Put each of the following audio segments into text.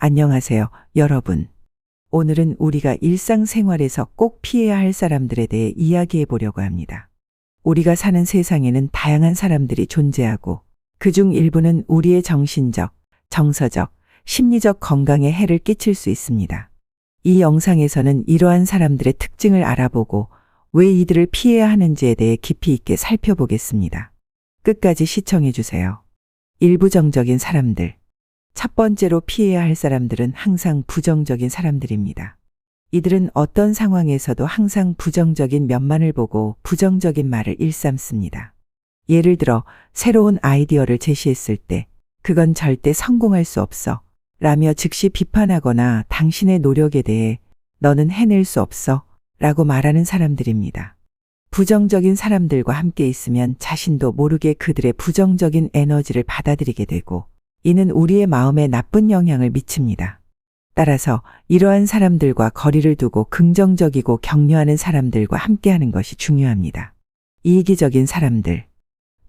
안녕하세요, 여러분. 오늘은 우리가 일상생활에서 꼭 피해야 할 사람들에 대해 이야기해 보려고 합니다. 우리가 사는 세상에는 다양한 사람들이 존재하고 그중 일부는 우리의 정신적, 정서적, 심리적 건강에 해를 끼칠 수 있습니다. 이 영상에서는 이러한 사람들의 특징을 알아보고 왜 이들을 피해야 하는지에 대해 깊이 있게 살펴보겠습니다. 끝까지 시청해 주세요. 일부정적인 사람들. 첫 번째로 피해야 할 사람들은 항상 부정적인 사람들입니다. 이들은 어떤 상황에서도 항상 부정적인 면만을 보고 부정적인 말을 일삼습니다. 예를 들어 새로운 아이디어를 제시했을 때 그건 절대 성공할 수 없어 라며 즉시 비판하거나 당신의 노력에 대해 너는 해낼 수 없어 라고 말하는 사람들입니다. 부정적인 사람들과 함께 있으면 자신도 모르게 그들의 부정적인 에너지를 받아들이게 되고 이는 우리의 마음에 나쁜 영향을 미칩니다. 따라서 이러한 사람들과 거리를 두고 긍정적이고 격려하는 사람들과 함께하는 것이 중요합니다. 이기적인 사람들.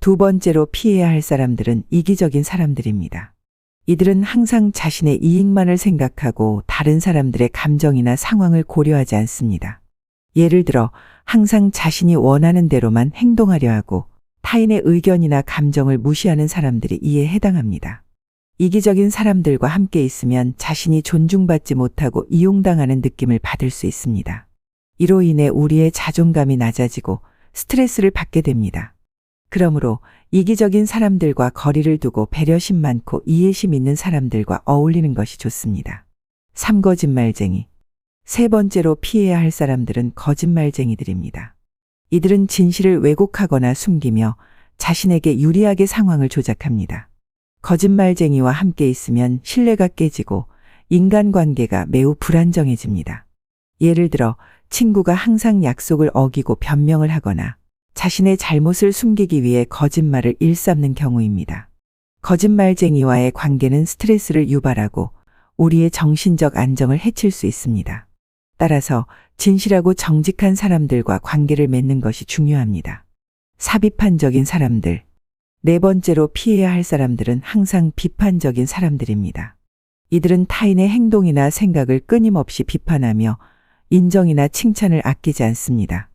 두 번째로 피해야 할 사람들은 이기적인 사람들입니다. 이들은 항상 자신의 이익만을 생각하고 다른 사람들의 감정이나 상황을 고려하지 않습니다. 예를 들어 항상 자신이 원하는 대로만 행동하려 하고 타인의 의견이나 감정을 무시하는 사람들이 이에 해당합니다. 이기적인 사람들과 함께 있으면 자신이 존중받지 못하고 이용당하는 느낌을 받을 수 있습니다. 이로 인해 우리의 자존감이 낮아지고 스트레스를 받게 됩니다. 그러므로 이기적인 사람들과 거리를 두고 배려심 많고 이해심 있는 사람들과 어울리는 것이 좋습니다. 3. 거짓말쟁이. 세 번째로 피해야 할 사람들은 거짓말쟁이들입니다. 이들은 진실을 왜곡하거나 숨기며 자신에게 유리하게 상황을 조작합니다. 거짓말쟁이와 함께 있으면 신뢰가 깨지고 인간관계가 매우 불안정해집니다. 예를 들어 친구가 항상 약속을 어기고 변명을 하거나 자신의 잘못을 숨기기 위해 거짓말을 일삼는 경우입니다. 거짓말쟁이와의 관계는 스트레스를 유발하고 우리의 정신적 안정을 해칠 수 있습니다. 따라서 진실하고 정직한 사람들과 관계를 맺는 것이 중요합니다. 사비판적인 사람들. 네 번째로 피해야 할 사람들은 항상 비판적인 사람들입니다. 이들은 타인의 행동이나 생각을 끊임없이 비판하며 인정이나 칭찬을 아끼지 않습니다.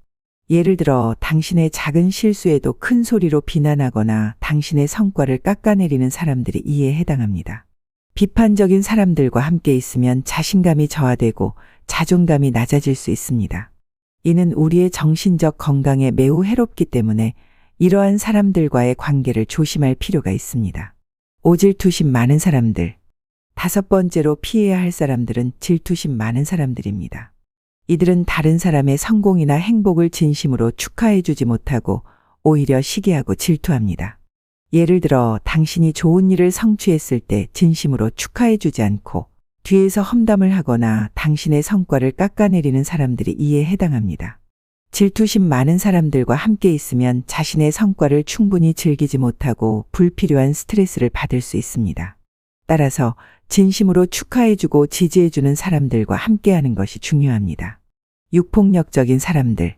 예를 들어 당신의 작은 실수에도 큰 소리로 비난하거나 당신의 성과를 깎아내리는 사람들이 이에 해당합니다. 비판적인 사람들과 함께 있으면 자신감이 저하되고 자존감이 낮아질 수 있습니다. 이는 우리의 정신적 건강에 매우 해롭기 때문에 이러한 사람들과의 관계를 조심할 필요가 있습니다. 오질투심 많은 사람들. 다섯 번째로 피해야 할 사람들은 질투심 많은 사람들입니다. 이들은 다른 사람의 성공이나 행복을 진심으로 축하해주지 못하고 오히려 시기하고 질투합니다. 예를 들어 당신이 좋은 일을 성취했을 때 진심으로 축하해주지 않고 뒤에서 험담을 하거나 당신의 성과를 깎아내리는 사람들이 이에 해당합니다. 질투심 많은 사람들과 함께 있으면 자신의 성과를 충분히 즐기지 못하고 불필요한 스트레스를 받을 수 있습니다. 따라서 진심으로 축하해주고 지지해주는 사람들과 함께하는 것이 중요합니다. 6. 폭력적인 사람들.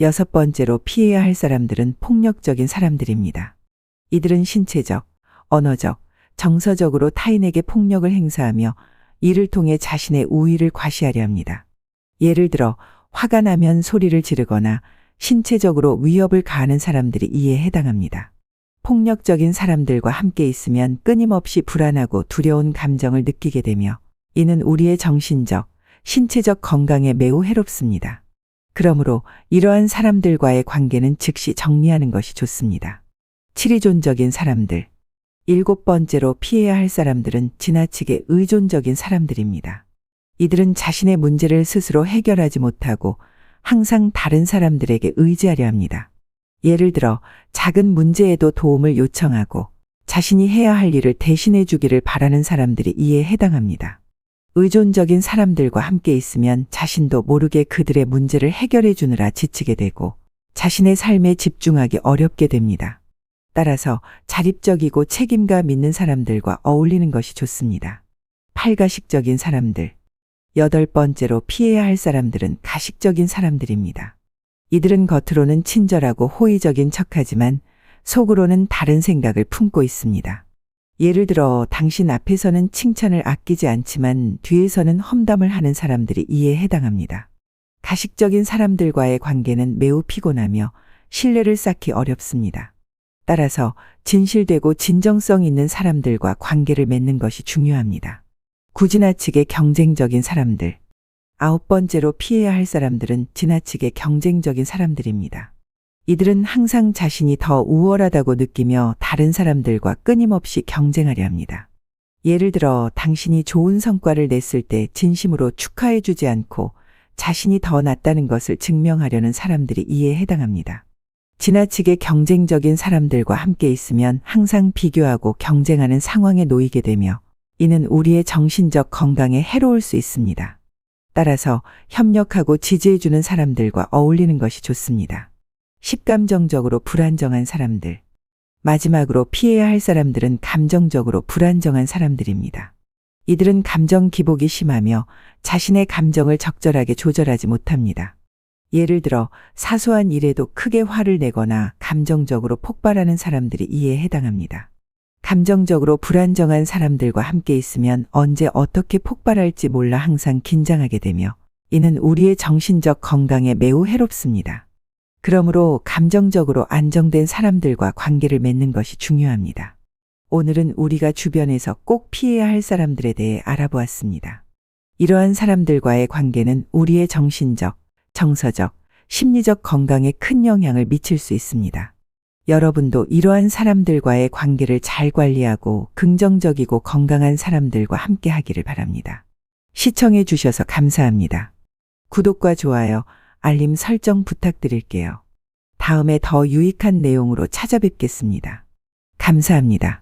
여섯 번째로 피해야 할 사람들은 폭력적인 사람들입니다. 이들은 신체적, 언어적, 정서적으로 타인에게 폭력을 행사하며 이를 통해 자신의 우위를 과시하려 합니다. 예를 들어 화가 나면 소리를 지르거나 신체적으로 위협을 가하는 사람들이 이에 해당합니다. 폭력적인 사람들과 함께 있으면 끊임없이 불안하고 두려운 감정을 느끼게 되며 이는 우리의 정신적, 신체적 건강에 매우 해롭습니다. 그러므로 이러한 사람들과의 관계는 즉시 정리하는 것이 좋습니다. 치리존적인 사람들. 일곱 번째로 피해야 할 사람들은 지나치게 의존적인 사람들입니다. 이들은 자신의 문제를 스스로 해결하지 못하고 항상 다른 사람들에게 의지하려 합니다. 예를 들어 작은 문제에도 도움을 요청하고 자신이 해야 할 일을 대신해 주기를 바라는 사람들이 이에 해당합니다. 의존적인 사람들과 함께 있으면 자신도 모르게 그들의 문제를 해결해 주느라 지치게 되고 자신의 삶에 집중하기 어렵게 됩니다. 따라서 자립적이고 책임감 있는 사람들과 어울리는 것이 좋습니다. 팔가식적인 사람들. 여덟 번째로 피해야 할 사람들은 가식적인 사람들입니다. 이들은 겉으로는 친절하고 호의적인 척하지만 속으로는 다른 생각을 품고 있습니다. 예를 들어 당신 앞에서는 칭찬을 아끼지 않지만 뒤에서는 험담을 하는 사람들이 이에 해당합니다. 가식적인 사람들과의 관계는 매우 피곤하며 신뢰를 쌓기 어렵습니다. 따라서 진실되고 진정성 있는 사람들과 관계를 맺는 것이 중요합니다. 구지나치게 경쟁적인 사람들. 9번째로 피해야 할 사람들은 지나치게 경쟁적인 사람들입니다. 이들은 항상 자신이 더 우월하다고 느끼며 다른 사람들과 끊임없이 경쟁하려 합니다. 예를 들어 당신이 좋은 성과를 냈을 때 진심으로 축하해 주지 않고 자신이 더 낫다는 것을 증명하려는 사람들이 이에 해당합니다. 지나치게 경쟁적인 사람들과 함께 있으면 항상 비교하고 경쟁하는 상황에 놓이게 되며 이는 우리의 정신적 건강에 해로울 수 있습니다. 따라서 협력하고 지지해주는 사람들과 어울리는 것이 좋습니다. 식감정적으로 불안정한 사람들. 마지막으로 피해야 할 사람들은 감정적으로 불안정한 사람들입니다. 이들은 감정 기복이 심하며 자신의 감정을 적절하게 조절하지 못합니다. 예를 들어 사소한 일에도 크게 화를 내거나 감정적으로 폭발하는 사람들이 이에 해당합니다. 감정적으로 불안정한 사람들과 함께 있으면 언제 어떻게 폭발할지 몰라 항상 긴장하게 되며 이는 우리의 정신적 건강에 매우 해롭습니다. 그러므로 감정적으로 안정된 사람들과 관계를 맺는 것이 중요합니다. 오늘은 우리가 주변에서 꼭 피해야 할 사람들에 대해 알아보았습니다. 이러한 사람들과의 관계는 우리의 정신적, 정서적, 심리적 건강에 큰 영향을 미칠 수 있습니다. 여러분도 이러한 사람들과의 관계를 잘 관리하고 긍정적이고 건강한 사람들과 함께 하기를 바랍니다. 시청해 주셔서 감사합니다. 구독과 좋아요, 알림 설정 부탁드릴게요. 다음에 더 유익한 내용으로 찾아뵙겠습니다. 감사합니다.